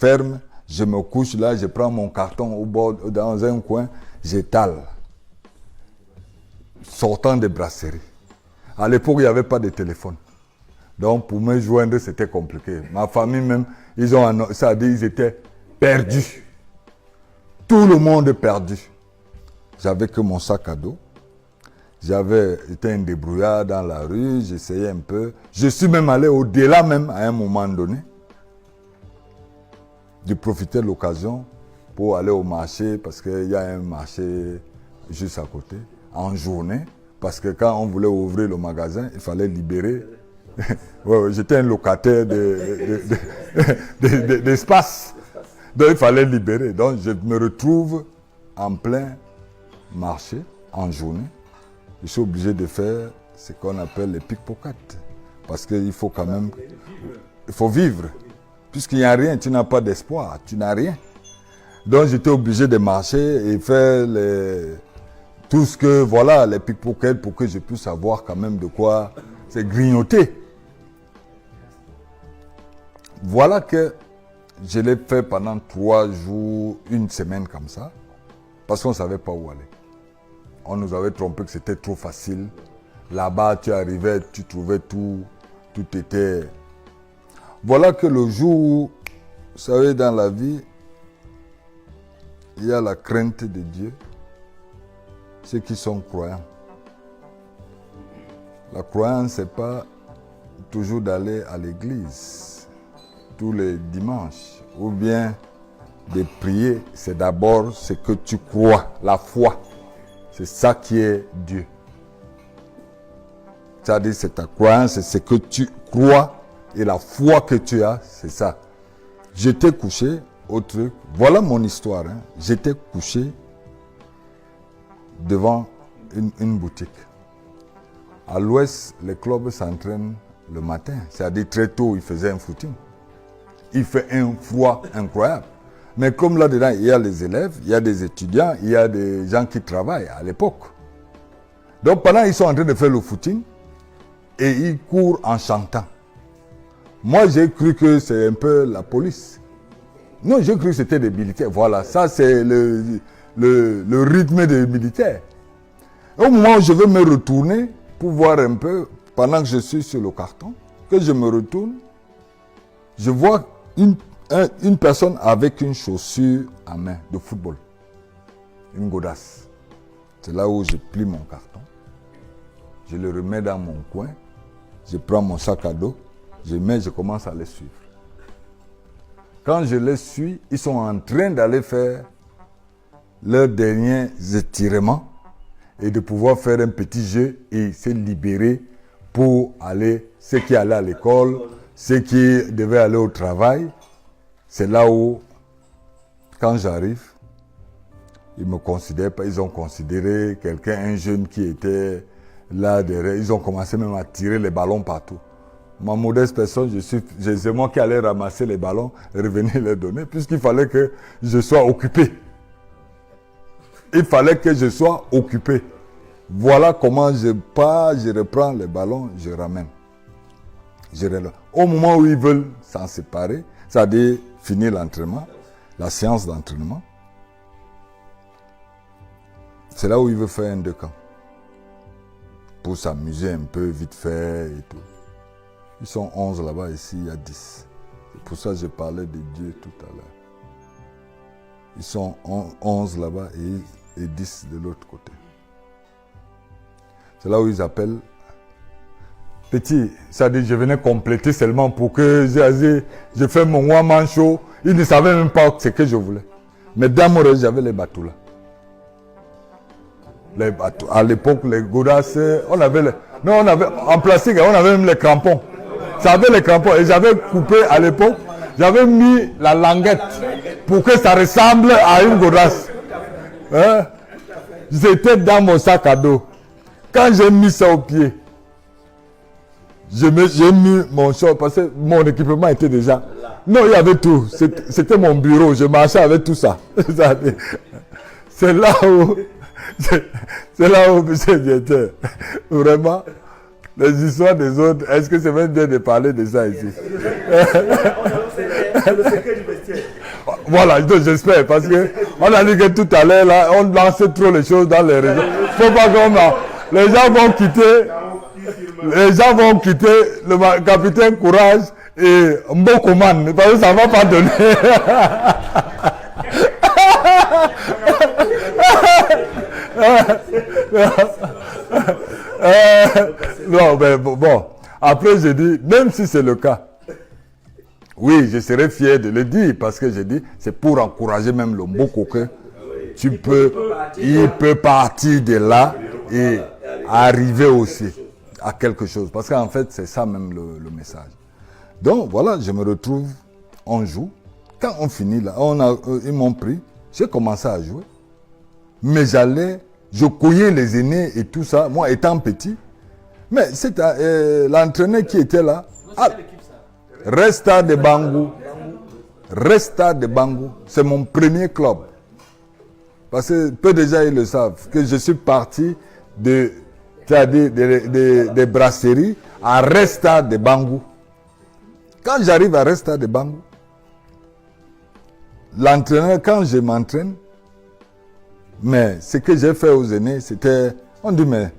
ferme, je me couche là, je prends mon carton au bord, dans un coin, j'étale. Sortant des brasseries. À l'époque, il n'y avait pas de téléphone. Donc, pour me joindre, c'était compliqué. Ma famille même, ça a dit ils étaient perdus. Tout le monde perdu. J'avais que mon sac à dos. J'étais un débrouillard dans la rue, j'essayais un peu. Je suis même allé au-delà même à un moment donné. De profiter de l'occasion pour aller au marché, parce qu'il y a un marché juste à côté, en journée. Parce que quand on voulait ouvrir le magasin, il fallait libérer. Ouais, j'étais un locataire d'espace. Donc il fallait libérer. Donc je me retrouve en plein marché, en journée. Je suis obligé de faire ce qu'on appelle les pickpockets. Parce qu'il faut quand même... Il faut vivre. Puisqu'il n'y a rien, tu n'as pas d'espoir, tu n'as rien. Donc j'étais obligé de marcher et faire tout ce que... Voilà, les pickpockets pour que je puisse avoir quand même de quoi c'est grignoter. Voilà que je l'ai fait pendant 3 jours, 1 semaine comme ça. Parce qu'on ne savait pas où aller. On nous avait trompé que c'était trop facile. Là-bas, tu arrivais, tu trouvais tout était... Voilà que le jour où, vous savez, dans la vie, il y a la crainte de Dieu. Ceux qui sont croyants. La croyance, ce n'est pas toujours d'aller à l'église tous les dimanches. Ou bien de prier, c'est d'abord ce que tu crois, la foi. C'est ça qui est Dieu. C'est-à-dire, c'est ta croyance, c'est ce que tu crois et la foi que tu as, c'est ça. J'étais couché au truc. Voilà mon histoire. Hein. J'étais couché devant une boutique. À l'ouest, les clubs s'entraînent le matin. C'est-à-dire, très tôt, ils faisaient un footing. Il fait un froid incroyable. Mais comme là-dedans, il y a les élèves, il y a des étudiants, il y a des gens qui travaillent à l'époque. Donc pendant qu'ils sont en train de faire le footing, et ils courent en chantant. Moi, j'ai cru que c'est un peu la police. Non, j'ai cru que c'était des militaires. Voilà, ça c'est le rythme des militaires. Au moment où je veux me retourner pour voir un peu, pendant que je suis sur le carton, que je me retourne, je vois une personne avec une chaussure à main de football. Une godasse. C'est là où je plie mon carton. Je le remets dans mon coin. Je prends mon sac à dos. Je commence à les suivre. Quand je les suis, ils sont en train d'aller faire leurs derniers étirements et de pouvoir faire un petit jeu et se libérer pour aller, ceux qui allaient à l'école, ceux qui devaient aller au travail. C'est là où, quand j'arrive, ils me considèrent pas, ils ont considéré quelqu'un, un jeune qui était là derrière. Ils ont commencé même à tirer les ballons partout. Ma modeste personne, c'est moi qui allais ramasser les ballons et revenir les donner, puisqu'il fallait que je sois occupé. Il fallait que je sois occupé. Voilà comment je pars, je reprends les ballons, je ramène. Au moment où ils veulent s'en séparer, c'est-à-dire finir l'entraînement, la séance d'entraînement, c'est là où ils veulent faire un 2 camps. Pour s'amuser un peu, vite fait et tout. Ils sont 11 là-bas, ici il y a 10. C'est pour ça que je parlais de Dieu tout à l'heure. Ils sont 11 là-bas et 10 de l'autre côté. C'est là où ils appellent petit. C'est-à-dire je venais compléter seulement pour que je fais mon one-man show. Ils ne savaient même pas ce que je voulais. Mais dans mon rêve, j'avais les bateaux là. Les bateaux. À l'époque, les godasses, on avait en plastique, on avait même les crampons. Ça avait les crampons et j'avais coupé à l'époque, j'avais mis la languette pour que ça ressemble à une godasse. Hein? J'étais dans mon sac à dos. Quand j'ai mis ça au pied, j'ai mis mon short parce que mon équipement était déjà... Non, il y avait tout. C'était mon bureau. Je marchais avec tout ça. C'est là où j'étais. Vraiment, les histoires des autres, est-ce que c'est même bien de parler de ça ici? Voilà, j'espère, parce qu'on a dit que tout à l'heure, là, on lançait trop les choses dans les réseaux. Faut pas qu'on a... Les gens vont quitter le capitaine Courage et Mbokoman, parce que ça ne va pas donner. Non, mais bon. Après, j'ai dit, même si c'est le cas, oui, je serais fier de le dire, parce que j'ai dit, c'est pour encourager même le Mboko que il peut partir de là et arriver aussi à quelque chose. Parce qu'en fait, c'est ça même le message. Donc, voilà, je me retrouve, on joue. Quand on finit là, ils m'ont pris, j'ai commencé à jouer. Mais je cognais les aînés et tout ça, moi étant petit. Mais c'est l'entraîneur qui était là. Resta de Bangou. Resta de Bangou. C'est mon premier club. Parce que peu de gens ils le savent. Que je suis parti des brasseries à Resta de Bangou. Quand j'arrive à Resta de Bangou, l'entraîneur, quand je m'entraîne, mais ce que j'ai fait aux aînés, c'était... On dit, mais...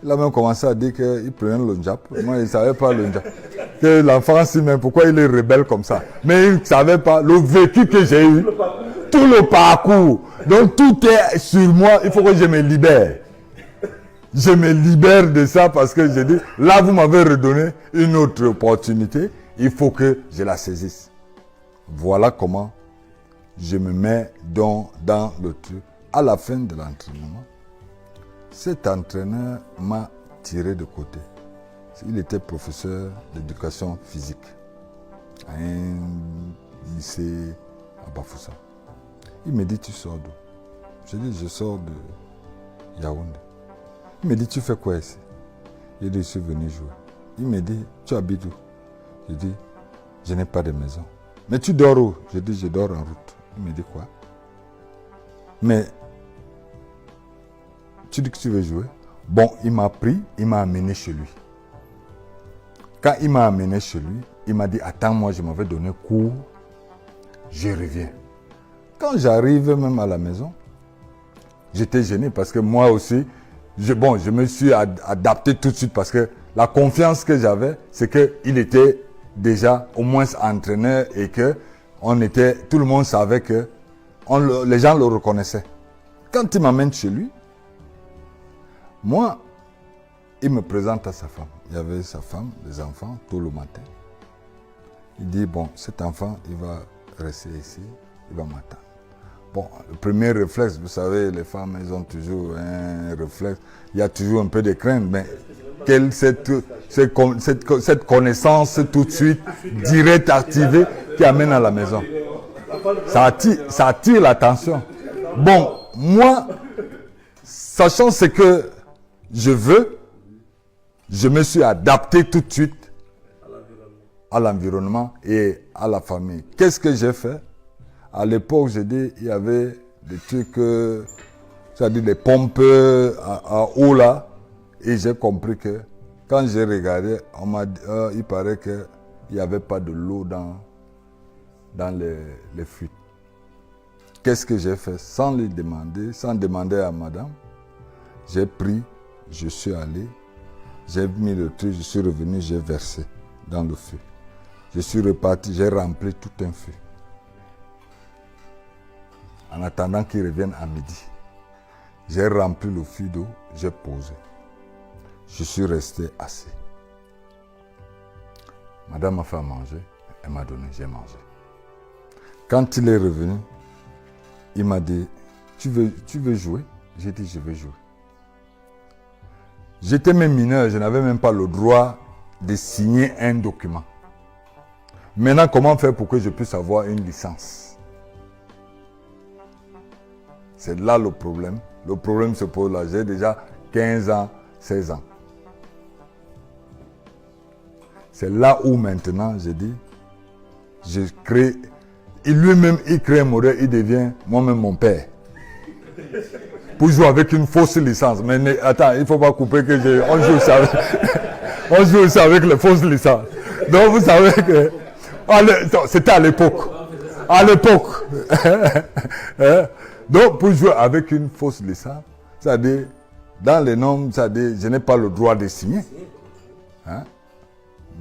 Il a même commencé à dire qu'il prenait le Njap. Moi, il ne savait pas le Njap. Que l'enfant, si même, pourquoi il est rebelle comme ça. Mais il ne savait pas le vécu que j'ai eu. Tout le parcours. Donc, tout est sur moi. Il faut que je me libère. Je me libère de ça parce que j'ai dit, là, vous m'avez redonné une autre opportunité. Il faut que je la saisisse. Voilà comment je me mets dans le truc. À la fin de l'entraînement, cet entraîneur m'a tiré de côté. Il était professeur d'éducation physique à un lycée à Bafoussa. Il me dit, tu sors d'où? Je dis, je sors de Yaoundé. Il me dit, tu fais quoi ici? Il dit, je suis venu jouer. Il me dit, tu habites où? Je dis, je n'ai pas de maison. Mais tu dors où? Je dis, je dors en route. Il me dit, quoi? Mais tu dis que tu veux jouer? Bon, il m'a pris, il m'a amené chez lui. Quand il m'a amené chez lui, il m'a dit, attends, moi je m'avais donné cours, je reviens. Quand j'arrive même à la maison, j'étais gêné parce que moi aussi, je me suis adapté tout de suite parce que la confiance que j'avais, c'est qu'il était déjà au moins entraîneur et que tout le monde savait que les gens le reconnaissaient. Quand il m'amène chez lui, moi, il me présente à sa femme. Il y avait sa femme, les enfants, tout le matin. Il dit, bon, cet enfant, il va rester ici, il va m'attendre. Bon, le premier réflexe, vous savez, les femmes, elles ont toujours un réflexe. Il y a toujours un peu de crainte, mais cette connaissance tout de suite, directe, activée, qui amène à la maison. Ça attire l'attention. Bon, moi, sachant ce que je veux, je me suis adapté tout de suite à l'environnement et à la famille. Qu'est-ce que j'ai fait? À l'époque, j'ai dit, il y avait des trucs, c'est-à-dire des pompes à eau là, et j'ai compris que quand j'ai regardé, on m'a dit, il paraît qu'il n'y avait pas de l'eau dans les fuites. Qu'est-ce que j'ai fait? Sans lui demander, sans demander à madame, j'ai pris, je suis allé, j'ai mis le truc, je suis revenu, j'ai versé dans le feu. Je suis reparti, j'ai rempli tout un feu. En attendant qu'il revienne à midi, j'ai rempli le feu d'eau, j'ai posé. Je suis resté assis. Madame m'a fait à manger, elle m'a donné, j'ai mangé. Quand il est revenu, il m'a dit, tu veux jouer? J'ai dit, je veux jouer. J'étais même mineur, je n'avais même pas le droit de signer un document. Maintenant, comment faire pour que je puisse avoir une licence? C'est là le problème. Le problème se pose là. J'ai déjà 15 ans, 16 ans. C'est là où maintenant, j'ai dit, je crée... Lui-même, il crée un modèle, il devient moi-même mon père. Pour jouer avec une fausse licence. Mais attends, il ne faut pas couper que on joue aussi avec les fausses licences. Donc vous savez que C'était à l'époque. À l'époque. Donc, pour jouer avec une fausse licence, c'est-à-dire, dans les normes, c'est-à-dire, je n'ai pas le droit de signer. Hein?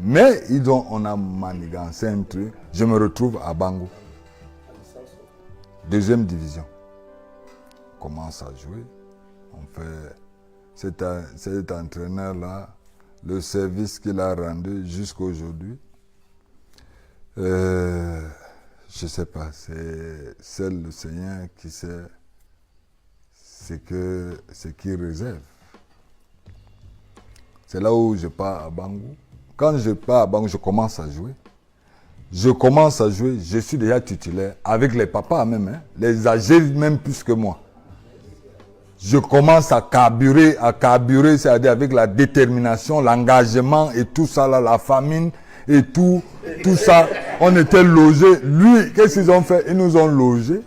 Mais on a manigancé un truc. Je me retrouve à Bango. Deuxième division. On commence à jouer. On fait cet entraîneur-là, le service qu'il a rendu jusqu'à aujourd'hui. Je ne sais pas, c'est seul le Seigneur qui sait ce qu'il réserve. C'est là où je pars à Bango. Quand je pars à Bango, je commence à jouer. Je suis déjà titulaire, avec les papas même, hein, les âgés même plus que moi. Je commence à carburer, c'est-à-dire avec la détermination, l'engagement et tout ça, là, la famine et tout ça. On était logés. Lui, qu'est-ce qu'ils ont fait? Ils nous ont logés.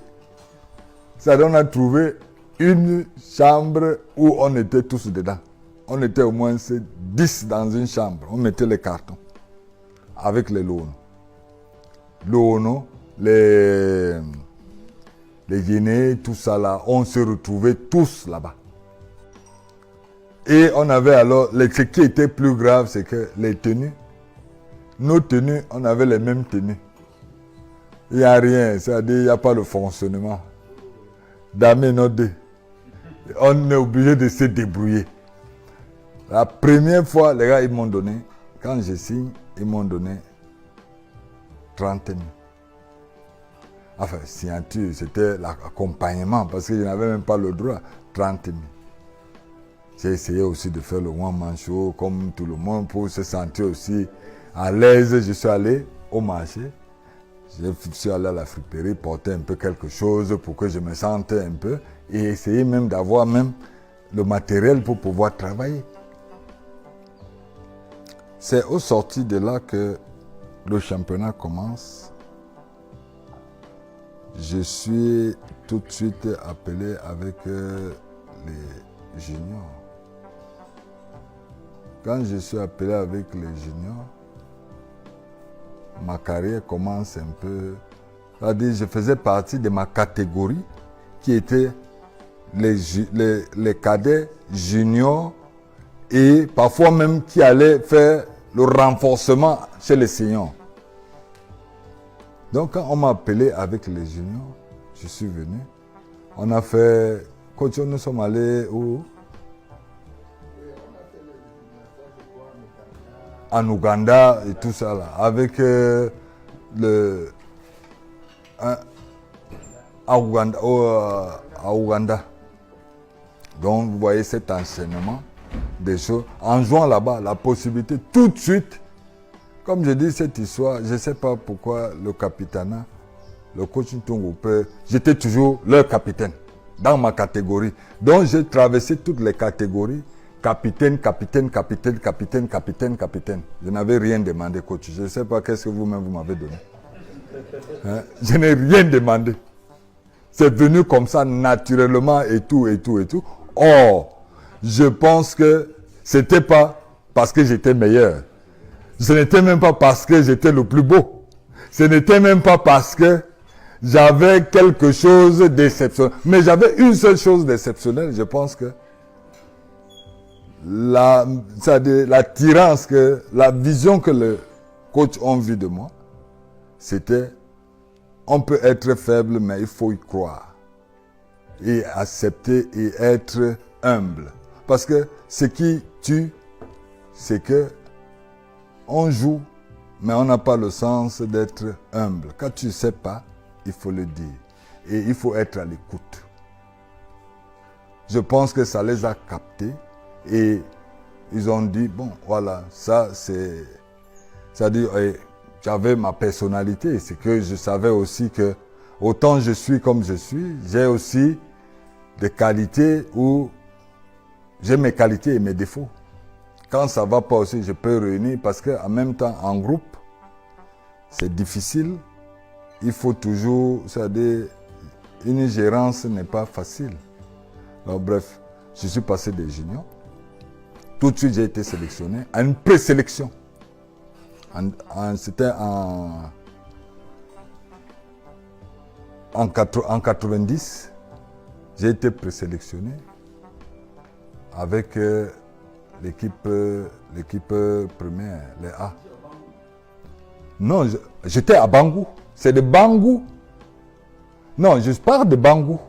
C'est-à-dire on a trouvé une chambre où on était tous dedans. On était au moins 10 dans une chambre. On mettait les cartons avec les lonos. Les Guinéens, tout ça là, on se retrouvait tous là-bas. Et on avait alors, ce qui était plus grave, c'est que les tenues, nos tenues, on avait les mêmes tenues. Il n'y a rien, c'est-à-dire il n'y a pas de fonctionnement. Damé nodé. On est obligé de se débrouiller. La première fois, les gars, ils m'ont donné, quand je signe, ils m'ont donné 30 000. Enfin, signature, c'était l'accompagnement, parce que je n'avais même pas le droit. 30 000. J'ai essayé aussi de faire le one-man show, comme tout le monde, pour se sentir aussi à l'aise. Je suis allé au marché. Je suis allé à la friperie, porter un peu quelque chose pour que je me sente un peu. Et essayer même d'avoir même le matériel pour pouvoir travailler. C'est au sorti de là que le championnat commence. Je suis tout de suite appelé avec les juniors. Quand je suis appelé avec les juniors, ma carrière commence un peu... C'est-à-dire, je faisais partie de ma catégorie qui était les cadets juniors et parfois même qui allaient faire le renforcement chez les seniors. Donc quand on m'a appelé avec les juniors, je suis venu. On a fait... Quand nous sommes allés où? En Ouganda et tout ça là. Avec à Ouganda. Donc vous voyez cet enchaînement des choses. En jouant là-bas, la possibilité tout de suite. Comme je dis cette histoire, je ne sais pas pourquoi le capitana, le coach Ntungoupe, j'étais toujours leur capitaine dans ma catégorie. Donc j'ai traversé toutes les catégories. Capitaine. Je n'avais rien demandé, coach. Je ne sais pas qu'est-ce que vous-même vous m'avez donné. Hein? Je n'ai rien demandé. C'est venu comme ça naturellement et tout. Or, je pense que ce n'était pas parce que j'étais meilleur. Ce n'était même pas parce que j'étais le plus beau. Ce n'était même pas parce que j'avais quelque chose d'exceptionnel. Mais j'avais une seule chose d'exceptionnelle. Je pense que la tirance, la vision que le coach a vue de moi, c'était on peut être faible, mais il faut y croire. Et accepter et être humble. Parce que ce qui tue, c'est que on joue, mais on n'a pas le sens d'être humble. Quand tu ne sais pas, il faut le dire. Et il faut être à l'écoute. Je pense que ça les a captés. Et ils ont dit, bon, voilà, ça c'est... C'est-à-dire, j'avais ma personnalité. C'est que je savais aussi que, autant je suis comme je suis, j'ai aussi des qualités où j'ai mes qualités et mes défauts. Quand ça ne va pas aussi, je peux réunir parce qu'en même temps, en groupe, c'est difficile. Il faut toujours, c'est-à-dire, une gérance n'est pas facile. Alors, bref, je suis passé des juniors. Tout de suite, j'ai été sélectionné à une présélection. C'était en en 90, j'ai été présélectionné avec l'équipe première, les A. Non, j'étais à Bangou. C'est de Bangou. Non, je pars de Bangou.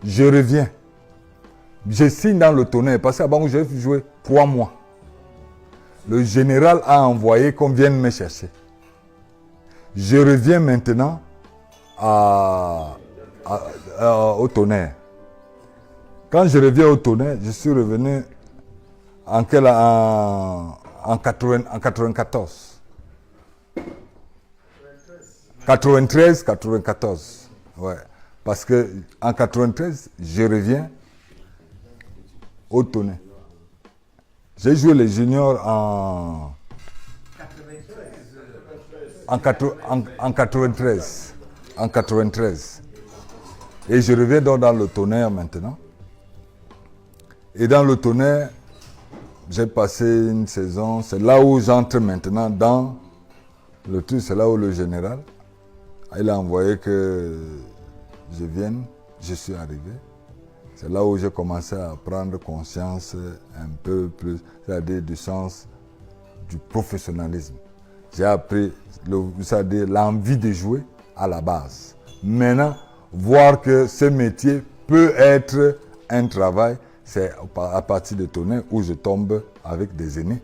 Je reviens. Je signe dans le tonnerre parce qu'à Bangou, j'ai joué 3 mois. Le général a envoyé qu'on vienne me chercher. Je reviens maintenant au tonnerre. Quand je reviens au tonnerre, je suis revenu en 94. 93-94. Ouais. Parce que en 93, je reviens au tonnerre. J'ai joué les juniors en 93. En 93. Et je reviens donc dans le tonnerre maintenant. Et dans le tonnerre, j'ai passé une saison. C'est là où j'entre maintenant dans le truc. C'est là où le général, il a envoyé que je vienne. Je suis arrivé. C'est là où j'ai commencé à prendre conscience un peu plus, c'est-à-dire du sens du professionnalisme. J'ai appris, c'est-à-dire l'envie de jouer à la base. Maintenant, voir que ce métier peut être un travail, c'est à partir de tonnerre où je tombe avec des aînés.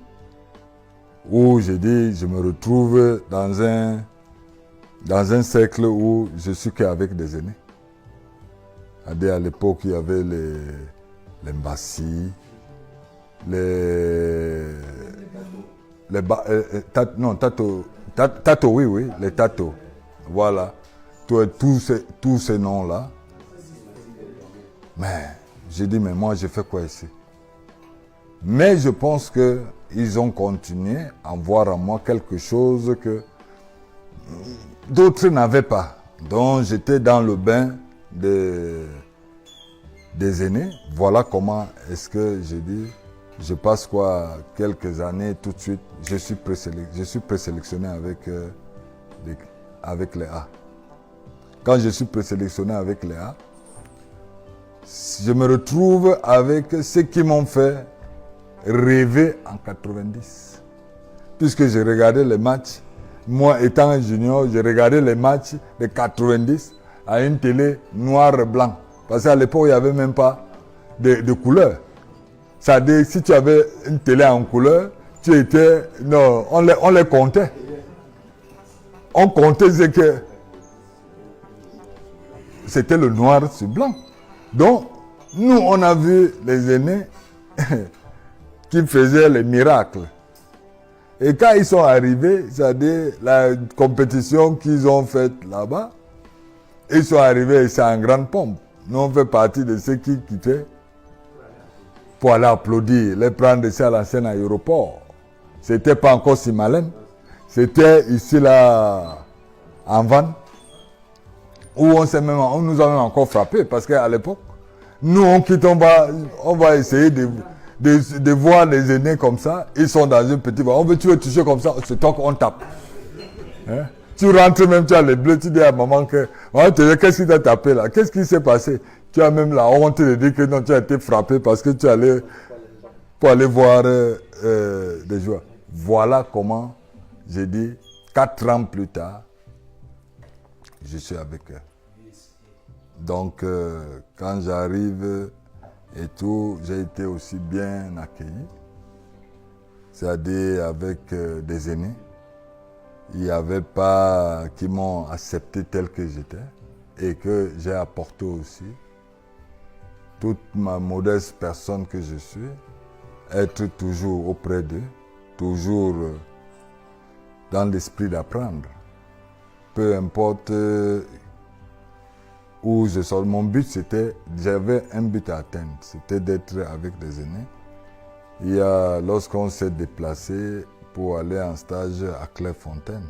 Où je dis, je me retrouve dans un cercle où je suis qu'avec des aînés. À l'époque, il y avait les Mbassi, Tato, oui, les Tato. Voilà. Tous ces noms-là. Mais j'ai dit, mais moi, je fais quoi ici? Mais je pense qu'ils ont continué à voir en moi quelque chose que d'autres n'avaient pas. Donc, j'étais dans le bain des aînés. Voilà comment est-ce que je dis, je passe quelques années tout de suite, je suis présélectionné avec les A. Quand je suis présélectionné avec les A, je me retrouve avec ceux qui m'ont fait rêver en 90. Puisque j'ai regardé les matchs, moi étant un junior, j'ai regardé les matchs de 90 à une télé noir et blanc. Parce qu'à l'époque, il n'y avait même pas de couleur. C'est-à-dire, si tu avais une télé en couleur, tu étais... Non, on les comptait. On comptait ce que... C'était le noir sur blanc. Donc, nous, on a vu les aînés qui faisaient les miracles. Et quand ils sont arrivés, c'est-à-dire la compétition qu'ils ont faite là-bas, ils sont arrivés, c'est en grande pompe. Nous, on fait partie de ceux qui quittaient pour aller applaudir, les prendre ici à l'ancien aéroport. C'était pas encore si malin. C'était ici, là, en Vannes, où on nous a même encore frappé, parce qu'à l'époque, nous, on quitte, on va essayer de voir les aînés comme ça. Ils sont dans une petite voie. Tu veux toucher comme ça, c'est toi qu'on tape. Hein? Tu rentres même, tu as les bleus, tu dis à maman que, qu'est-ce qui t'a tapé là? Qu'est-ce qui s'est passé? Tu as même la honte de dire que non, tu as été frappé parce que tu allais pour aller voir des joueurs. Voilà comment, j'ai dit, 4 ans plus tard, je suis avec eux. Donc, quand j'arrive et tout, j'ai été aussi bien accueilli. C'est-à-dire avec des aînés. Il n'y avait pas qui m'ont accepté tel que j'étais et que j'ai apporté aussi toute ma modeste personne que je suis, être toujours auprès d'eux, toujours dans l'esprit d'apprendre. Peu importe où je sors. Mon but, j'avais un but à atteindre, c'était d'être avec des aînés. Lorsqu'on s'est déplacé pour aller en stage à Clairefontaine,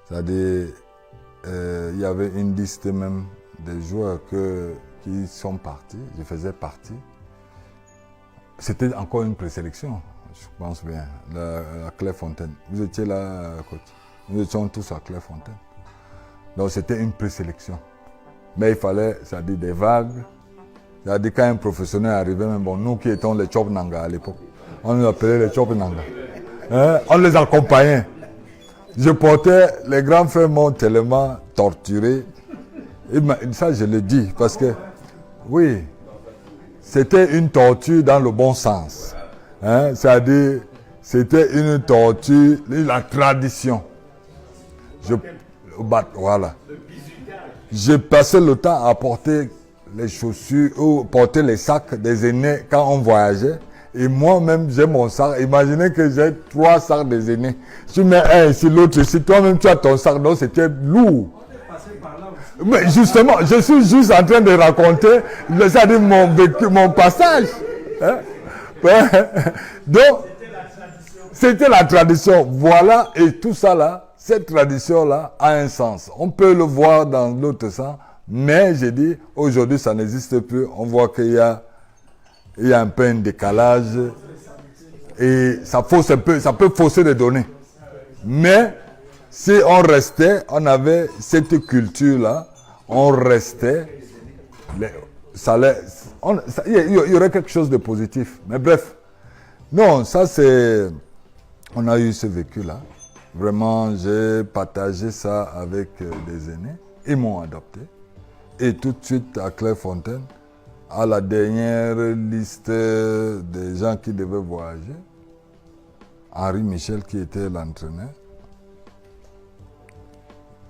c'est-à-dire, il y avait une liste même des joueurs qui sont partis, je faisais partie. C'était encore une présélection, je pense bien, à Clairefontaine. Vous étiez là, coach. Nous étions tous à Clairefontaine. Donc c'était une présélection. Mais il fallait, c'est-à-dire des vagues. C'est-à-dire quand un professionnel arrivait, même bon, nous qui étions les Chop Nanga à l'époque, on nous appelait les Chop Nanga. Hein? On les accompagnait. Je portais, les grands frères m'ont tellement torturé. Et ça, je le dis parce que, oui, c'était une torture dans le bon sens. Hein? C'est-à-dire, c'était une torture, la tradition. Voilà. J'ai passé le temps à porter les chaussures ou porter les sacs des aînés quand on voyageait. Et moi-même, j'ai mon sac. Imaginez que j'ai 3 sacs des aînés. Je mets un ici, l'autre ici. Toi-même, tu as ton sac. Donc, c'était lourd. Mais justement, je suis juste en train de raconter, c'est-à-dire mon passage. Hein? Donc, c'était la tradition. Voilà, et tout ça là, cette tradition-là a un sens. On peut le voir dans l'autre sens, mais j'ai dit, aujourd'hui, ça n'existe plus. On voit qu'il y a un peu un décalage et ça peut fausser les données. Mais si on restait, on avait cette culture-là, on restait, il y aurait quelque chose de positif. Mais bref, non, ça c'est, on a eu ce vécu-là. Vraiment, j'ai partagé ça avec des aînés. Ils m'ont adopté. Et tout de suite, à Clairefontaine, à la dernière liste des gens qui devaient voyager, Henri Michel, qui était l'entraîneur,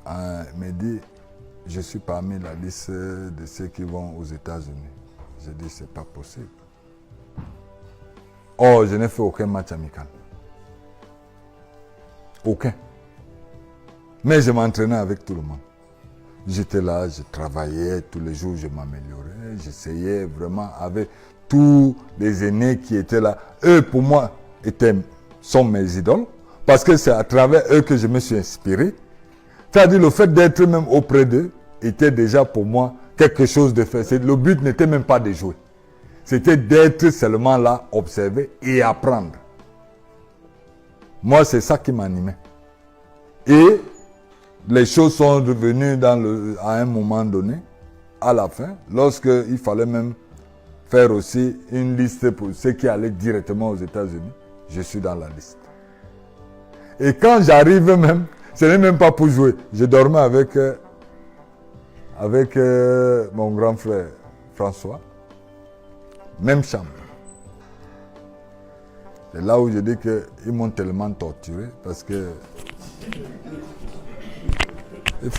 m'a dit, je suis parmi la liste de ceux qui vont aux États-Unis. J'ai dit, c'est pas possible. Oh, je n'ai fait aucun match amical. Aucun. Mais je m'entraînais avec tout le monde. J'étais là, je travaillais tous les jours, je m'améliorais, j'essayais vraiment avec tous les aînés qui étaient là. Eux, pour moi, sont mes idoles, parce que c'est à travers eux que je me suis inspiré. C'est-à-dire le fait d'être même auprès d'eux était déjà pour moi quelque chose de fait. Le but n'était même pas de jouer. C'était d'être seulement là, observer et apprendre. Moi, c'est ça qui m'animait. Et les choses sont revenues à un moment donné, à la fin, lorsqu'il fallait même faire aussi une liste pour ceux qui allaient directement aux États-Unis. Je suis dans la liste. Et quand j'arrive même, ce n'est même pas pour jouer. Je dormais avec mon grand frère François. Même chambre. C'est là où je dis qu'ils m'ont tellement torturé parce que il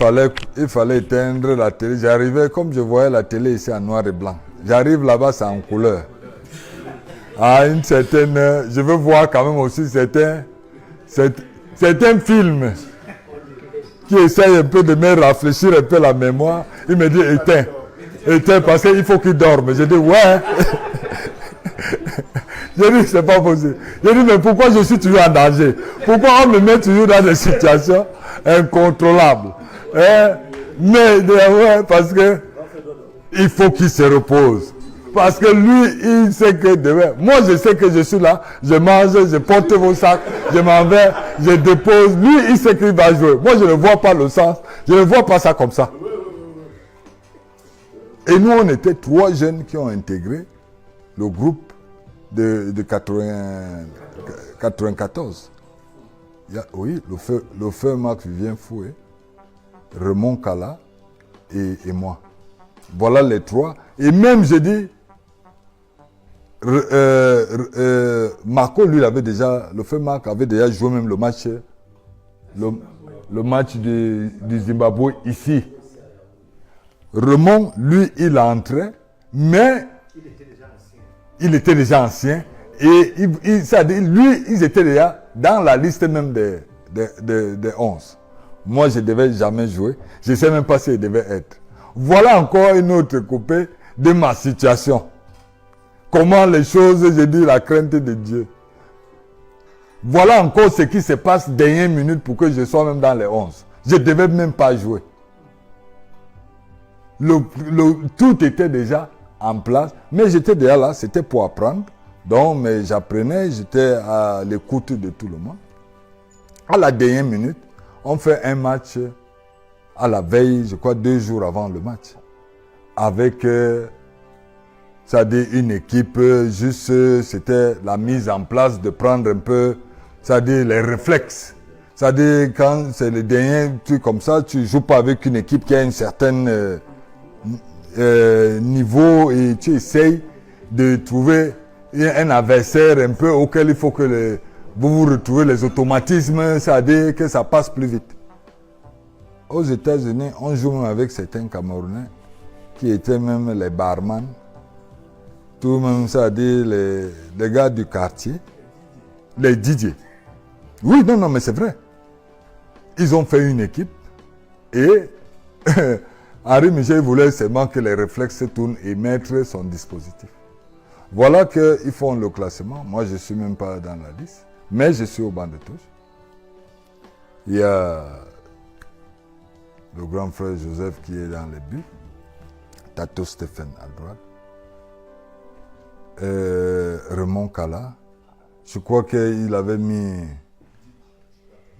fallait éteindre la télé. J'arrivais, comme je voyais la télé ici en noir et blanc. J'arrive là-bas, c'est en couleur. À une certaine heure, je veux voir quand même aussi certains films qui essayent un peu de me rafraîchir un peu la mémoire. Il me dit éteins. Éteins parce qu'il faut qu'il dorme. Je dis ouais. Je dis c'est pas possible. Je dis mais pourquoi je suis toujours en danger? Pourquoi on me met toujours dans des situations incontrôlables? Mais ouais, parce que il faut qu'il se repose. Parce que lui, il sait que demain, moi je sais que je suis là, je mange, je porte vos sacs, je m'en vais, je dépose. Lui, il sait qu'il va jouer. Moi, je ne vois pas le sens. Je ne vois pas ça comme ça. Et nous, on était 3 jeunes qui ont intégré le groupe de 94. Oui, le feu Marc Vivien Foué, Raymond Kala et moi. Voilà les 3. Et même, je dis, Marco, lui, le feu Marc avait déjà joué même le match du Zimbabwe ici. Raymond, lui, il entrait, mais il était déjà ancien. Et lui, ils étaient déjà dans la liste même des 11. Moi, je ne devais jamais jouer. Je ne sais même pas s'il devait être. Voilà encore une autre coupée de ma situation. Comment les choses, j'ai dit, la crainte de Dieu. Voilà encore ce qui se passe dernière minute pour que je sois même dans les 11. Je ne devais même pas jouer. Tout était déjà en place, mais j'étais déjà là, c'était pour apprendre. Donc, mais j'apprenais, j'étais à l'écoute de tout le monde. À la dernière minute, on fait un match à la veille, je crois 2 jours avant le match. avec c'est-à-dire une équipe, juste c'était la mise en place de prendre un peu, c'est-à-dire les réflexes. C'est-à-dire quand c'est le dernier truc comme ça, tu ne joues pas avec une équipe qui a un certain niveau et tu essayes de trouver un adversaire un peu auquel il faut que vous vous retrouvez les automatismes, c'est-à-dire que ça passe plus vite. Aux États-Unis, on joue même avec certains Camerounais qui étaient même les barman, tout même, c'est-à-dire les gars du quartier, les DJ. Oui, non, mais c'est vrai. Ils ont fait une équipe et Henri Michel voulait seulement que les réflexes se tournent et mettre son dispositif. Voilà qu'ils font le classement. Moi, je ne suis même pas dans la liste, mais je suis au banc de touche. Il y a le grand frère Joseph qui est dans les buts, Tato Stéphane à droite, Raymond Kala. Je crois qu'il avait mis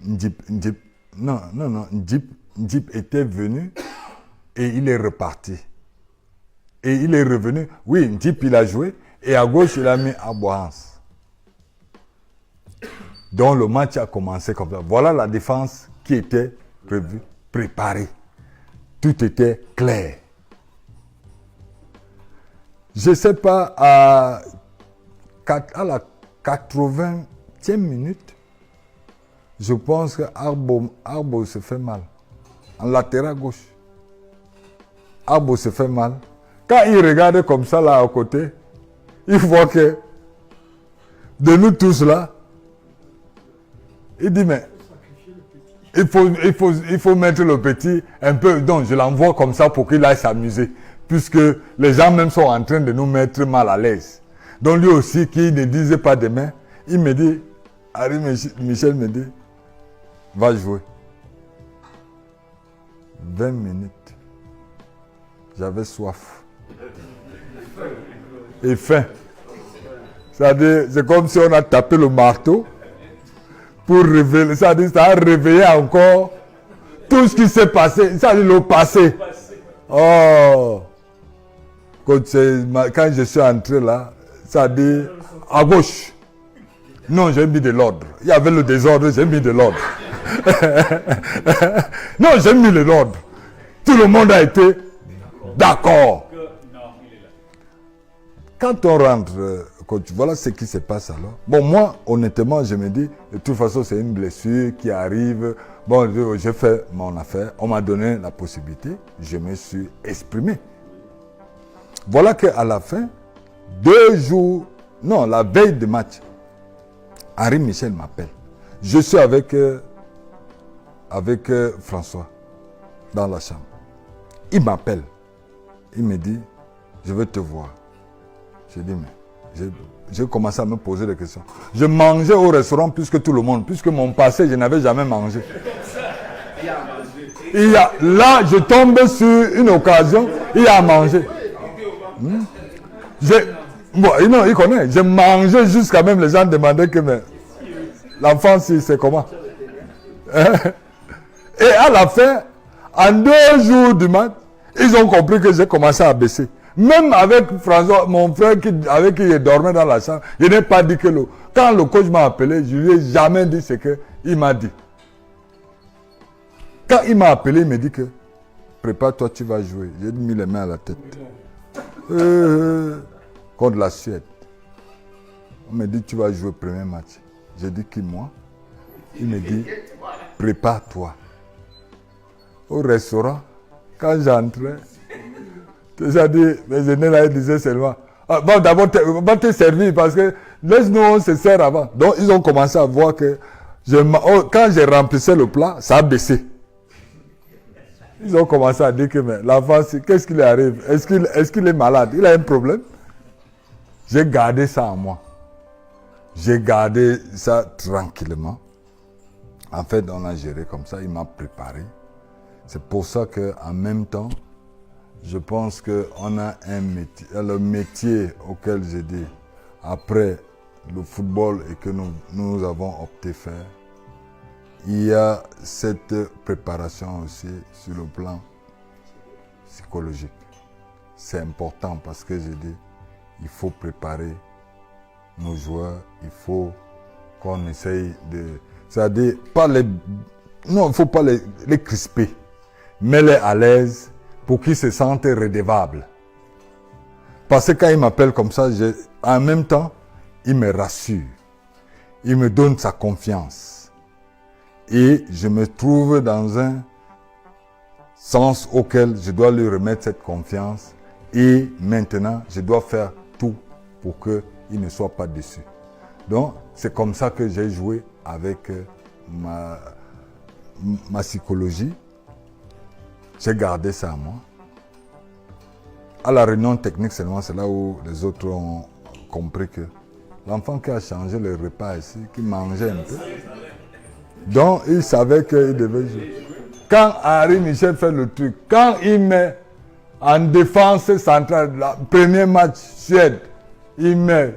Ndip. Non, Ndip était venu et il est reparti. Et il est revenu. Oui, Ndip il a joué et à gauche il a mis Abohans. Donc le match a commencé comme ça. Voilà la défense qui était prévue, préparée. Tout était clair. Je ne sais pas, à la 80e minute, je pense que Arbo se fait mal. En latéral gauche. Arbo se fait mal. Quand il regarde comme ça là à côté, il voit que de nous tous là, il dit mais il faut mettre le petit un peu, donc je l'envoie comme ça pour qu'il aille s'amuser. Puisque les gens même sont en train de nous mettre mal à l'aise. Donc lui aussi, qui ne disait pas demain, il me dit, Henri Michel me dit, va jouer. 20 minutes. J'avais soif. Et faim. C'est-à-dire, c'est comme si on a tapé le marteau pour révéler, c'est-à-dire, ça a réveillé encore tout ce qui s'est passé, c'est-à-dire le passé. Oh! Quand je suis entré là, ça dit à gauche. Non, j'ai mis de l'ordre. Il y avait le désordre, j'ai mis de l'ordre. Non, j'ai mis de l'ordre. Tout le monde a été d'accord. Quand on rentre, voilà ce qui se passe alors. Bon, moi, honnêtement, je me dis, de toute façon, c'est une blessure qui arrive. Bon, j'ai fait mon affaire. On m'a donné la possibilité. Je me suis exprimé. Voilà qu'à la fin, 2 jours, non, la veille de match, Henri Michel m'appelle. Je suis avec François dans la chambre. Il m'appelle. Il me dit, je veux te voir. J'ai dit, mais j'ai commencé à me poser des questions. Je mangeais au restaurant plus que tout le monde, puisque mon passé, je n'avais jamais mangé. Là, je tombe sur une occasion, il a mangé. Bon, non, il connaît. J'ai mangé jusqu'à même les gens demandaient que l'enfant, c'est comment. Et à la fin, en 2 jours du match, ils ont compris que j'ai commencé à baisser. Même avec François, mon frère avec qui il dormait dans la chambre, je n'ai pas dit que quand le coach m'a appelé, je lui ai jamais dit ce qu'il m'a dit. Quand il m'a appelé, il m'a dit que prépare-toi, tu vas jouer. J'ai mis les mains à la tête. Contre la Suède. On me dit tu vas jouer le premier match. J'ai dit qui moi? Il me dit prépare-toi. Au restaurant, quand j'entrais, c'est-à-dire mes aînés là ils disaient seulement bon d'abord on va te servir parce que laisse-nous on se sert avant. Donc ils ont commencé à voir que quand j'ai remplissé le plat, ça a baissé. Ils ont commencé à dire que l'enfant, qu'est-ce qui lui arrive? Est-ce qu'il est malade? Il a un problème? J'ai gardé ça en moi. J'ai gardé ça tranquillement. En fait, on a géré comme ça. Il m'a préparé. C'est pour ça qu'en même temps, je pense qu'on a un métier. Le métier auquel j'ai dit, après le football et que nous avons opté faire, il y a cette préparation aussi sur le plan psychologique. c'est important parce que j'ai dit, il faut préparer nos joueurs, il faut qu'on essaye de... C'est-à-dire, pas les... Non, il ne faut pas les crisper. Mets-les à l'aise pour qu'ils se sentent redevables. Parce que quand il m'appelle comme ça, en même temps, il me rassure. Il me donne sa confiance. Et je me trouve dans un sens auquel je dois lui remettre cette confiance. Et maintenant, je dois faire tout pour qu'il ne soit pas déçu. Donc, c'est comme ça que j'ai joué avec ma psychologie. J'ai gardé ça à moi. À la réunion technique seulement, c'est là où les autres ont compris que l'enfant qui a changé le repas ici, qui mangeait un peu, donc il savait qu'il devait jouer. Quand Henri Michel fait le truc, quand il met en défense centrale, le premier match Suède, il met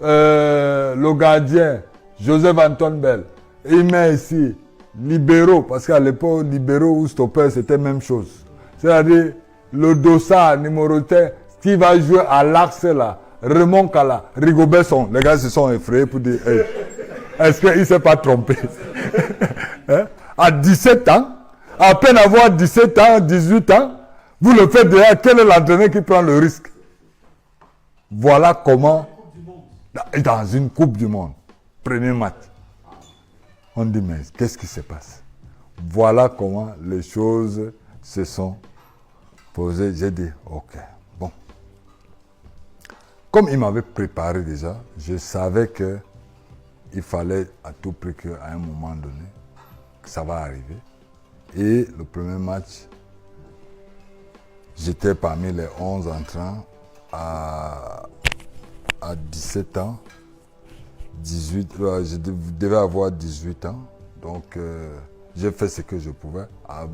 le gardien, Joseph Antoine Bell, il met ici libéraux, parce qu'à l'époque, libéraux ou stopper, c'était la même chose. C'est-à-dire, le dossard numéroté qui va jouer à l'axe là, Raymond Kala, Rigobert Son, les gars se sont effrayés pour dire, hey, est-ce qu'il ne s'est pas trompé? Hein? À 17 ans, à peine avoir 17 ans, 18 ans, vous le faites déjà, quel est l'entraîneur qui prend le risque? Voilà comment, dans une Coupe du Monde, premier match, on dit, mais qu'est-ce qui se passe? Voilà comment les choses se sont posées. J'ai dit, ok, bon. Comme il m'avait préparé déjà, je savais qu'il fallait à tout prix qu'à un moment donné, que ça va arriver. Et le premier match, j'étais parmi les 11 entrants à 17 ans. 18, je devais avoir 18 ans. Donc, j'ai fait ce que je pouvais à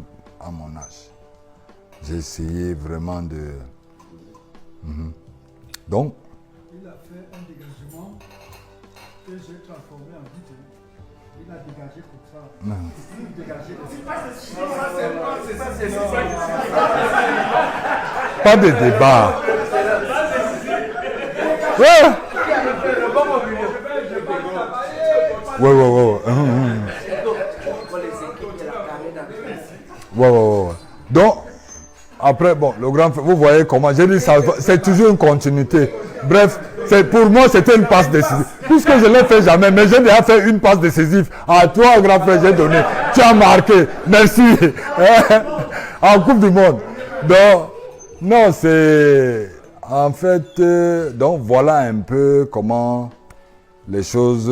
mon âge. J'ai essayé vraiment de... Donc... Il a fait un dégagement que j'ai transformé en but. Il a dégagé comme ça. Non. Il a dégagé Pas de débat. Ouais. Ouais. Donc, après, bon, le grand frère, vous voyez comment, j'ai dit, c'est toujours une continuité. Bref, pour moi, c'était une passe décisive. Puisque je ne l'ai fait jamais, mais j'ai déjà fait une passe décisive. À toi, grand frère, j'ai donné. Tu as marqué. Merci. En Coupe du Monde. Donc, non, c'est... En fait, donc voilà un peu comment les choses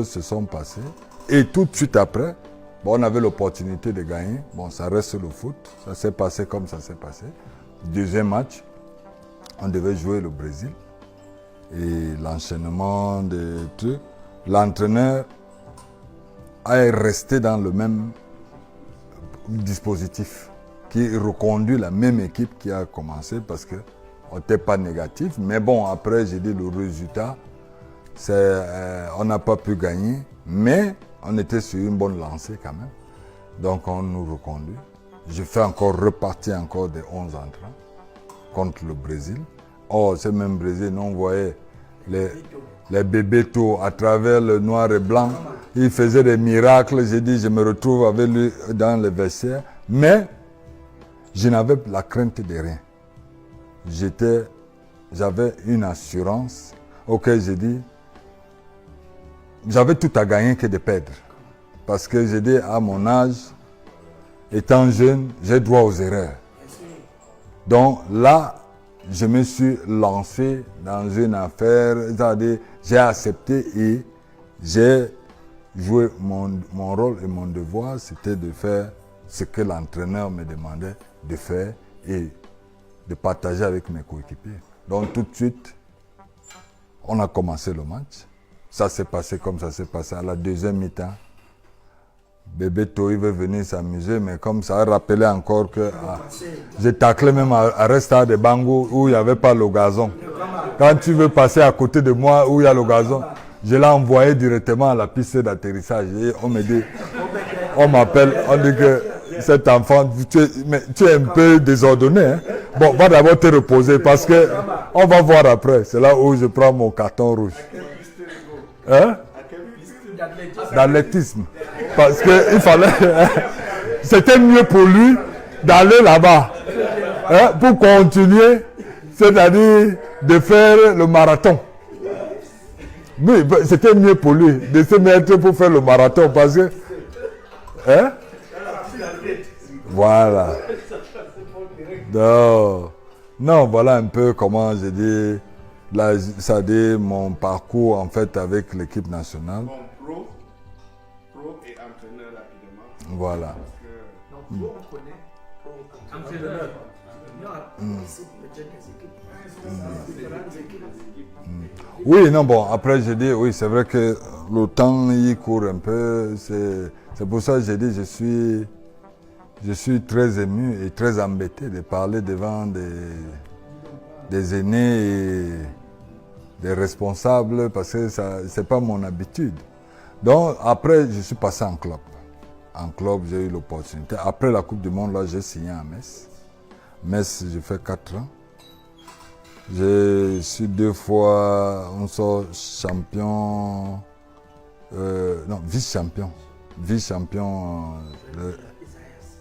se sont passées. Et tout de suite après, bon, on avait l'opportunité de gagner. Bon, ça reste le foot. Ça s'est passé comme ça s'est passé. Deuxième match, on devait jouer le Brésil. Et l'enchaînement des trucs, l'entraîneur est resté dans le même dispositif, qui reconduit la même équipe qui a commencé parce que on n'était pas négatif. Mais bon, après, j'ai dit le résultat, on n'a pas pu gagner, mais on était sur une bonne lancée quand même. Donc, on nous reconduit. Je fais encore repartir encore des 11 entrants contre le Brésil. Oh, ce même Brésil, on voyait les bébés tôt à travers le noir et blanc. Il faisait des miracles. J'ai dit, je me retrouve avec lui dans le vestiaire. Mais je n'avais la crainte de rien. J'avais une assurance. Ok, j'ai dit, j'avais tout à gagner que de perdre. Parce que j'ai dit, à mon âge, étant jeune, j'ai droit aux erreurs. Donc là, je me suis lancé dans une affaire, c'est-à-dire j'ai accepté et j'ai joué mon rôle et mon devoir, c'était de faire ce que l'entraîneur me demandait de faire et de partager avec mes coéquipiers. Donc tout de suite, on a commencé le match. Ça s'est passé comme ça s'est passé. À la deuxième mi-temps, Bébé Toy veut venir s'amuser, mais comme ça a rappelé encore que j'ai taclé même à Resta de Bango où il n'y avait pas le gazon. Quand tu veux passer à côté de moi où il y a le gazon, je l'ai envoyé directement à la piste d'atterrissage. Et on me dit, on m'appelle, on dit que cet enfant, tu es un peu désordonné. Hein? Bon, va d'abord te reposer parce que on va voir après. C'est là où je prends mon carton rouge. Hein? D'athlétisme. Parce que il fallait. C'était mieux pour lui d'aller là-bas. Hein? Pour continuer, c'est-à-dire de faire le marathon. Oui, c'était mieux pour lui de se mettre pour faire le marathon parce que. Hein? Voilà. Non, voilà un peu comment j'ai dit, ça dit mon parcours en fait avec l'équipe nationale. Bon, pro et entraîneur rapidement. Voilà. Donc, pro, on connaît. Pro, entraîneur. Oui, non, bon, après j'ai dit, oui, c'est vrai que le temps il court un peu, c'est pour ça que j'ai dit, je suis très ému et très embêté de parler devant des aînés et des responsables parce que ce n'est pas mon habitude. Donc après, je suis passé en club. En club, j'ai eu l'opportunité. Après la Coupe du Monde, là, j'ai signé à Metz. Metz, j'ai fait 4 ans. Je suis 2 fois, on sort champion, non, vice-champion. Vice-champion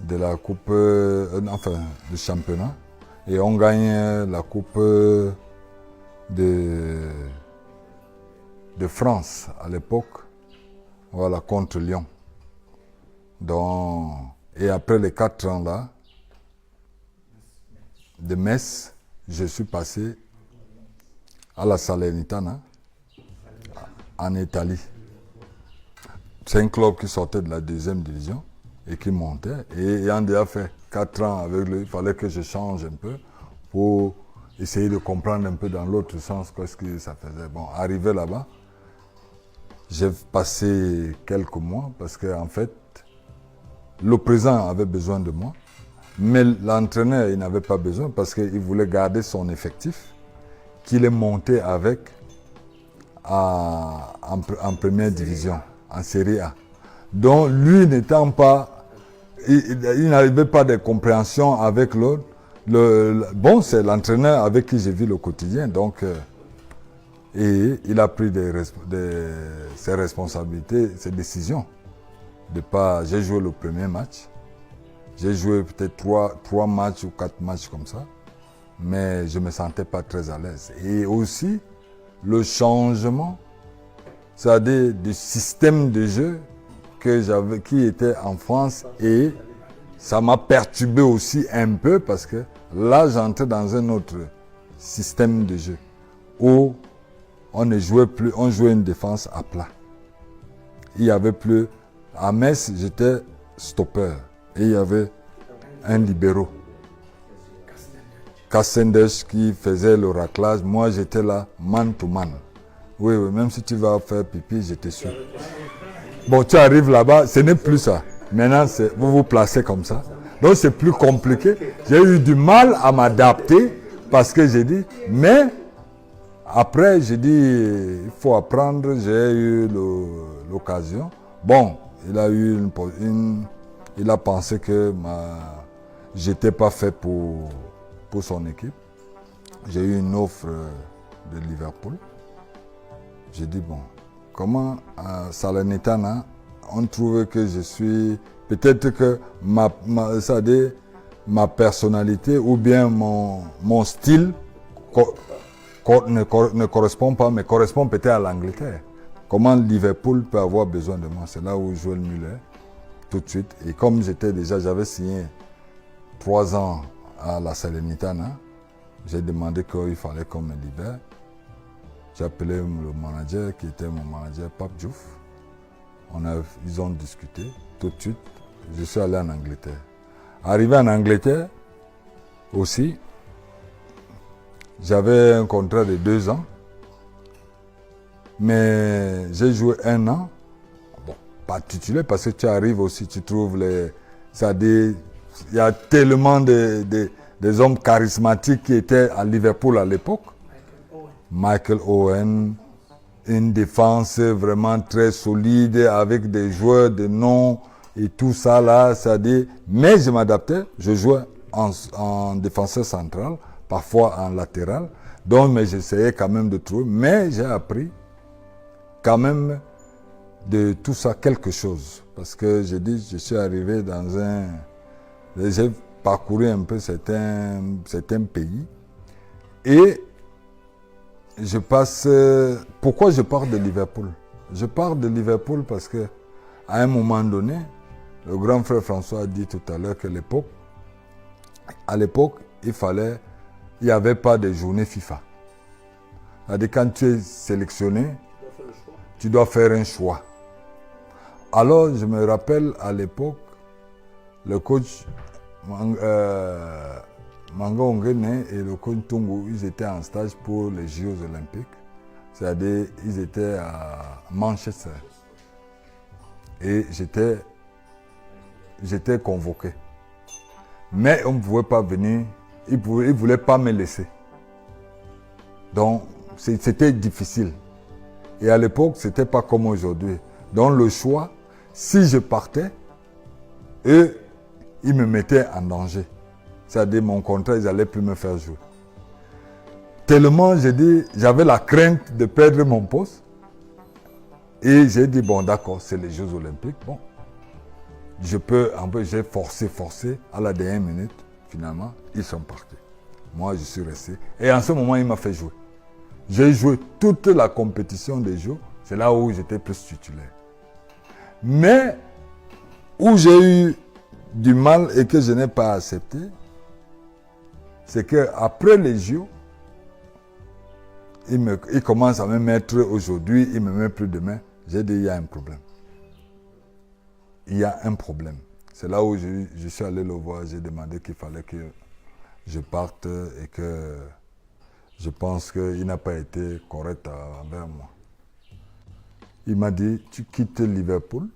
de la coupe, enfin, du championnat. Et on gagne la coupe de France à l'époque, voilà, contre Lyon. Donc, et après les 4 ans là, de Metz, je suis passé à la Salernitana, en Italie. C'est un club qui sortait de la 2e division et qui montait. Et ayant déjà fait 4 ans avec lui, il fallait que je change un peu pour essayer de comprendre un peu dans l'autre sens qu'est-ce que ça faisait. Bon, arrivé là-bas, j'ai passé quelques mois parce qu'en fait, le président avait besoin de moi, mais l'entraîneur, il n'avait pas besoin parce qu'il voulait garder son effectif qu'il est monté avec en première division, en Série A. Donc lui n'étant pas, il n'avait pas de compréhension avec l'autre. Bon, c'est l'entraîneur avec qui j'ai vu le quotidien, donc et il a pris ses responsabilités, ses décisions. J'ai joué le premier match, j'ai joué peut-être 3 matchs ou 4 matchs comme ça, mais je ne me sentais pas très à l'aise. Et aussi, le changement, c'est-à-dire du système de jeu qui était en France, et ça m'a perturbé aussi un peu parce que là, j'entrais dans un autre système de jeu où on ne jouait plus, on jouait une défense à plat. Il n'y avait plus. À Metz, j'étais stopper et il y avait un libéro. Kassendesh qui faisait le raclage. Moi, j'étais là, man to man. Oui, même si tu vas faire pipi, j'étais sûr. Bon, tu arrives là-bas, ce n'est plus ça. Maintenant, vous vous placez comme ça. Donc, c'est plus compliqué. J'ai eu du mal à m'adapter parce que j'ai dit, mais après, j'ai dit, il faut apprendre. J'ai eu l'occasion. Bon, il a pensé que j'étais pas fait pour son équipe. J'ai eu une offre de Liverpool. J'ai dit, bon, comment à Salernitana, on trouve que je suis... Peut-être que ma personnalité ou bien mon style ne correspond pas, mais correspond peut-être à l'Angleterre. Comment Liverpool peut avoir besoin de moi? C'est là où Joël Muller, tout de suite. Et comme j'avais signé 3 ans à la Salernitana, j'ai demandé qu'il fallait qu'on me libère. J'ai appelé le manager qui était mon manager, Pape Diouf. Ils ont discuté. Tout de suite, je suis allé en Angleterre. Arrivé en Angleterre aussi, j'avais un contrat de 2 ans. Mais j'ai joué 1 an. Bon, pas titulaire parce que tu arrives aussi, tu trouves il y a tellement des hommes charismatiques qui étaient à Liverpool à l'époque. Michael Owen, une défense vraiment très solide avec des joueurs de nom et tout ça là, c'est-à-dire, mais je m'adaptais, je jouais en défenseur central, parfois en latéral, donc mais j'essayais quand même de trouver, mais j'ai appris quand même de tout ça quelque chose, parce que je dis, je suis arrivé dans j'ai parcouru un peu certains pays, et je passe, pourquoi je pars de Liverpool? Je pars de Liverpool parce que à un moment donné, le grand frère François a dit tout à l'heure que à l'époque, il n'y avait pas de journée FIFA. C'est-à-dire quand tu es sélectionné, tu dois faire un choix. Alors, je me rappelle à l'époque, le coach Manga Ongene et le coach Tungu, ils étaient en stage pour les Jeux Olympiques. C'est-à-dire, ils étaient à Manchester. Et j'étais convoqué. Mais on ne pouvait pas venir, ils ne voulaient pas me laisser. Donc, c'était difficile. Et à l'époque, ce n'était pas comme aujourd'hui. Donc, le choix, si je partais, eux, ils me mettaient en danger. C'est-à-dire, mon contrat, ils n'allaient plus me faire jouer. Tellement, j'avais la crainte de perdre mon poste. Et j'ai dit, bon, d'accord, c'est les Jeux Olympiques. Bon, j'ai forcé. À la dernière minute, finalement, ils sont partis. Moi, je suis resté. Et en ce moment, il m'a fait jouer. J'ai joué toute la compétition des Jeux. C'est là où j'étais plus titulaire. Mais, où j'ai eu du mal et que je n'ai pas accepté, c'est qu'après les Jeux, il commence à me mettre aujourd'hui, il ne me met plus demain. J'ai dit, il y a un problème. Il y a un problème. C'est là où je suis allé le voir, j'ai demandé qu'il fallait que je parte et que je pense qu'il n'a pas été correct envers moi. Il m'a dit, tu quittes Liverpool,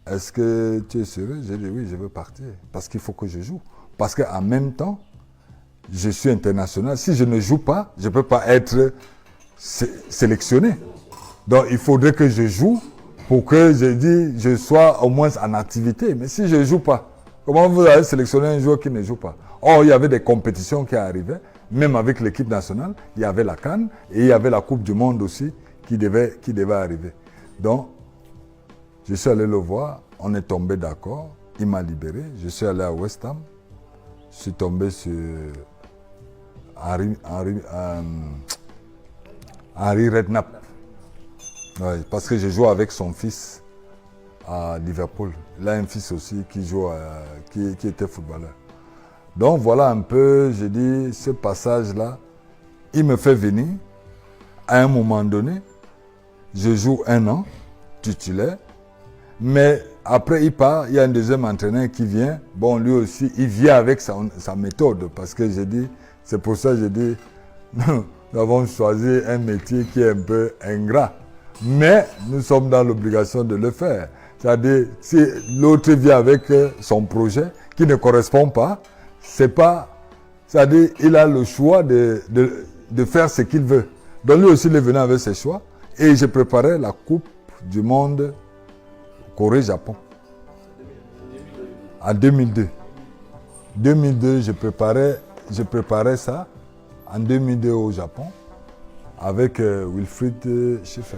est-ce que tu es sérieux? J'ai dit, oui, je veux partir, parce qu'il faut que je joue. Parce qu'en même temps, je suis international. Si je ne joue pas, je ne peux pas être sélectionné. Donc, il faudrait que je joue pour que je sois au moins en activité. Mais si je ne joue pas, comment vous allez sélectionner un joueur qui ne joue pas? Or, il y avait des compétitions qui arrivaient, même avec l'équipe nationale. Il y avait la CAN et il y avait la Coupe du Monde aussi qui devait arriver. Donc, je suis allé le voir, on est tombé d'accord, il m'a libéré, je suis allé à West Ham, je suis tombé sur Henry Redknapp. Ouais, parce que je joue avec son fils à Liverpool. Il a un fils aussi qui était footballeur. Donc voilà un peu, je dis, ce passage-là, il me fait venir. À un moment donné, je joue 1 an, titulaire. Mais après, il part, il y a un deuxième entraîneur qui vient. Bon, lui aussi, il vient avec sa méthode. Parce que j'ai dit, c'est pour ça que j'ai dit, nous avons choisi un métier qui est un peu ingrat. Mais nous sommes dans l'obligation de le faire. C'est-à-dire, si l'autre vient avec son projet qui ne correspond pas, c'est pas... C'est-à-dire, il a le choix de faire ce qu'il veut. Donc lui aussi, il est venu avec ses choix. Et j'ai préparé la Coupe du Monde Corée-Japon. En 2002. 2002, je préparais ça. En 2002 au Japon. Avec Wilfried Schiffer.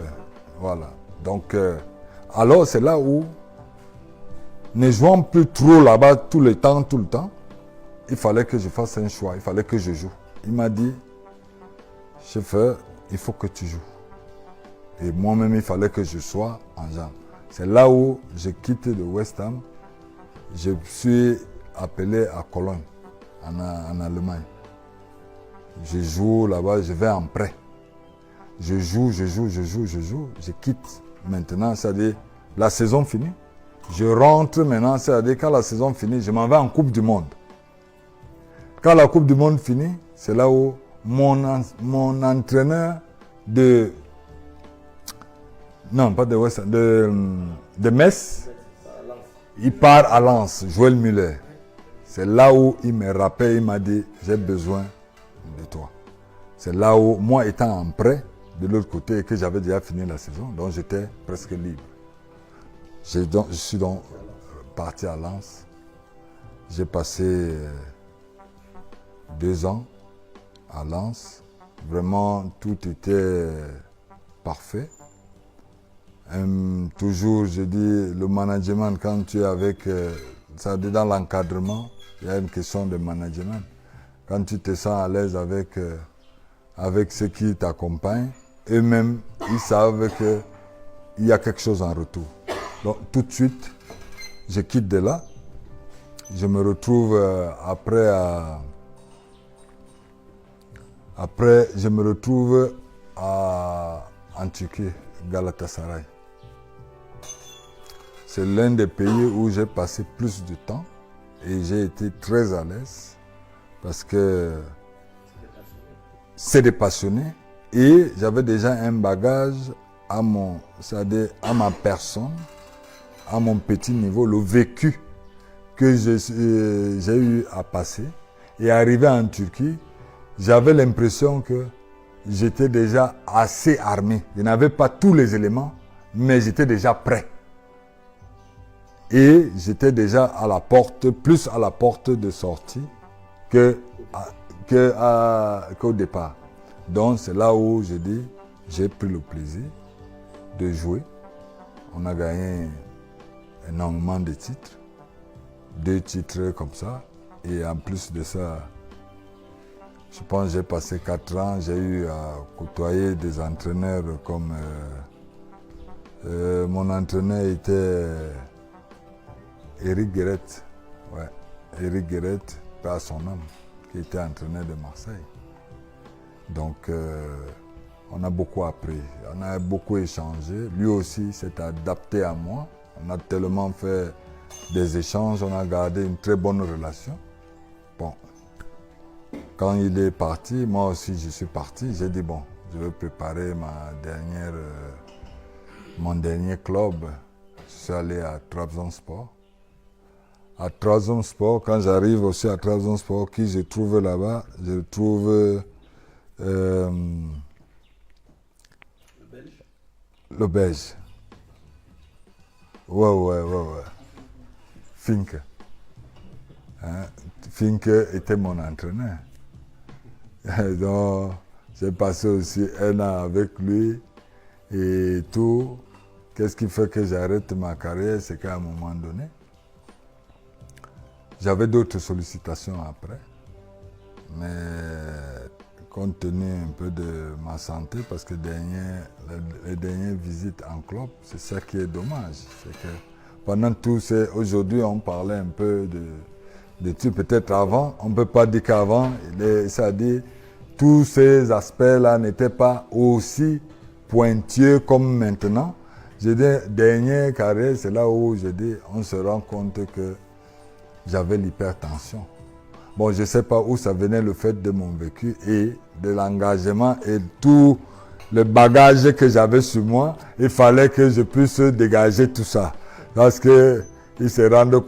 Voilà. Donc, alors c'est là où, ne jouant plus trop là-bas tout le temps, il fallait que je fasse un choix, il fallait que je joue. Il m'a dit, Schiffer, il faut que tu joues. Et moi-même, il fallait que je sois en jambes. C'est là où je quitte de West Ham. Je suis appelé à Cologne, en Allemagne. Je joue là-bas, je vais en prêt. Je joue, je quitte maintenant, c'est-à-dire la saison finie. Je rentre maintenant, c'est-à-dire quand la saison finit, je m'en vais en Coupe du Monde. Quand la Coupe du Monde finit, c'est là où mon entraîneur de... Non, pas de West, de Metz, il part à Lens, Joël Muller. C'est là où il me rappelle, il m'a dit, j'ai besoin de toi. C'est là où, moi étant en prêt, de l'autre côté, et que j'avais déjà fini la saison, donc j'étais presque libre. Je suis donc parti à Lens. J'ai passé 2 ans à Lens. Vraiment, tout était parfait. Toujours, je dis, le management, quand tu es avec, ça dit dans l'encadrement, il y a une question de management. Quand tu te sens à l'aise avec ceux qui t'accompagnent, eux-mêmes, ils savent qu'il y a quelque chose en retour. Donc, tout de suite, je quitte de là. Je me retrouve après, je me retrouve en Turquie, Galatasaray. C'est l'un des pays où j'ai passé plus de temps et j'ai été très à l'aise parce que c'est des passionnés et j'avais déjà un bagage c'est-à-dire à ma personne, à mon petit niveau, le vécu que j'ai eu à passer. Et arrivé en Turquie, j'avais l'impression que j'étais déjà assez armé. Je n'avais pas tous les éléments, mais j'étais déjà prêt. Et j'étais déjà à la porte, plus à la porte de sortie qu'au départ. Donc c'est là où j'ai pris le plaisir de jouer. On a gagné énormément de titres. 2 titres comme ça. Et en plus de ça, je pense que j'ai passé 4 ans, j'ai eu à côtoyer des entraîneurs comme... mon entraîneur était Eric Guéret. Ouais, Eric Guéret, pas à son âme, qui était entraîneur de Marseille. Donc, on a beaucoup appris, on a beaucoup échangé. Lui aussi s'est adapté à moi. On a tellement fait des échanges, on a gardé une très bonne relation. Bon, quand il est parti, moi aussi je suis parti. J'ai dit bon, je vais préparer mon dernier club. Je suis allé à Trabzonspor. À Trabzonspor, quand j'arrive aussi à Trabzonspor, qui je trouve là-bas, je trouve le Belge. Ouais. Fink. Hein? Fink était mon entraîneur. Donc, j'ai passé aussi 1 an avec lui et tout. Qu'est-ce qui fait que j'arrête ma carrière? C'est qu'à un moment donné, j'avais d'autres sollicitations après. Mais compte tenu un peu de ma santé, parce que les dernières visites en club, c'est ça qui est dommage. C'est que pendant tout aujourd'hui, on parlait un peu de tout. Peut-être avant, on ne peut pas dire qu'avant, c'est-à-dire tous ces aspects-là n'étaient pas aussi pointueux comme maintenant. J'ai dit, dernière carrière, c'est là où on se rend compte que j'avais l'hypertension. Bon, je ne sais pas où ça venait le fait de mon vécu et de l'engagement et tout le bagage que j'avais sur moi. Il fallait que je puisse dégager tout ça. Parce qu'il se rende compte